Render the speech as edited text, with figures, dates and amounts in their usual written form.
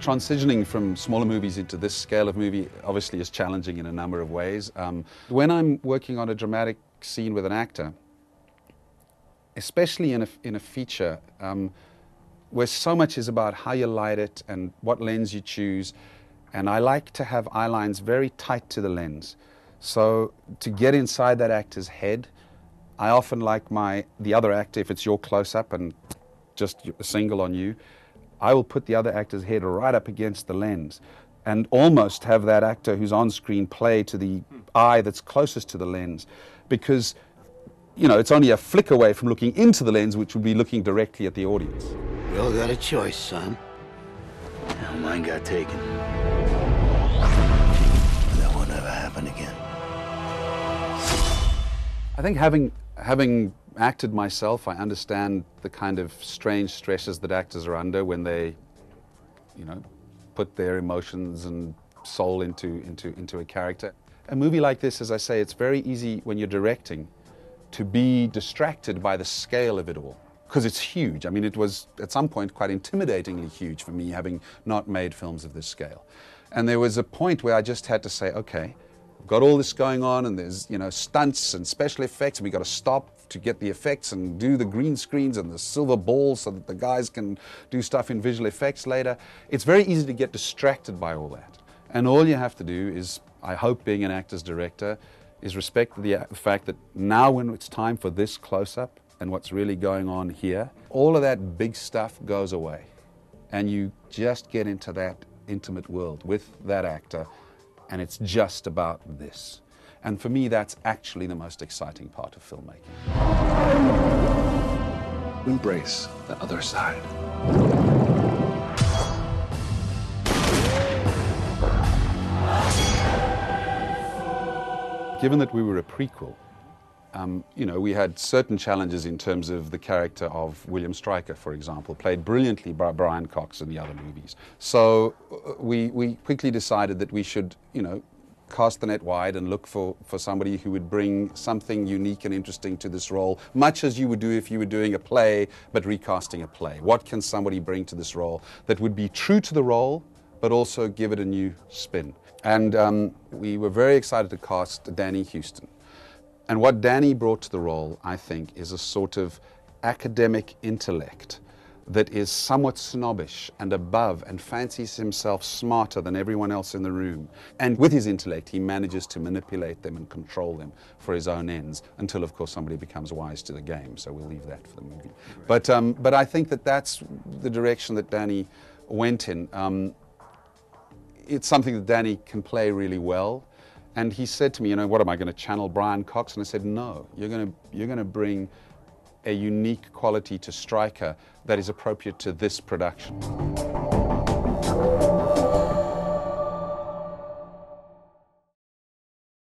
Transitioning from smaller movies into this scale of movie obviously is challenging in a number of ways. When I'm working on a dramatic scene with an actor, especially in a feature, where so much is about how you light it and what lens you choose, and I like to have eye lines very tight to the lens. So to get inside that actor's head, I often like the other actor, if it's your close-up and just a single on you, I will put the other actor's head right up against the lens and almost have that actor who's on screen play to the eye that's closest to the lens, because it's only a flick away from looking into the lens, which would be looking directly at the audience. We all got a choice, son. Now mine got taken. That won't ever happen again. I think having acted myself, I understand the kind of strange stresses that actors are under when they, put their emotions and soul into a character. A movie like this, as I say, it's very easy when you're directing to be distracted by the scale of it all, because it's huge. I mean, it was at some point quite intimidatingly huge for me, having not made films of this scale. And there was a point where I just had to say, okay, we've got all this going on, and there's stunts and special effects, and we've got to stop to get the effects and do the green screens and the silver balls so that the guys can do stuff in visual effects later. It's very easy to get distracted by all that. And all you have to do is, I hope being an actor's director, is respect the fact that now when it's time for this close-up and what's really going on here, all of that big stuff goes away. And you just get into that intimate world with that actor, and it's just about this. And for me, that's actually the most exciting part of filmmaking. Embrace the other side. Given that we were a prequel, we had certain challenges in terms of the character of William Stryker, for example, played brilliantly by Brian Cox in the other movies. So we quickly decided that we should, cast the net wide and look for somebody who would bring something unique and interesting to this role, much as you would do if you were doing a play, but recasting a play. What can somebody bring to this role that would be true to the role, but also give it a new spin? And we were very excited to cast Danny Huston. And what Danny brought to the role, I think, is a sort of academic intellect that is somewhat snobbish and above and fancies himself smarter than everyone else in the room. And with his intellect, he manages to manipulate them and control them for his own ends until, of course, somebody becomes wise to the game. So we'll leave that for the movie. But I think that that's the direction that Danny went in. It's something that Danny can play really well. And he said to me, what am I going to channel Brian Cox? And I said, no, you're going to bring a unique quality to Stryker that is appropriate to this production.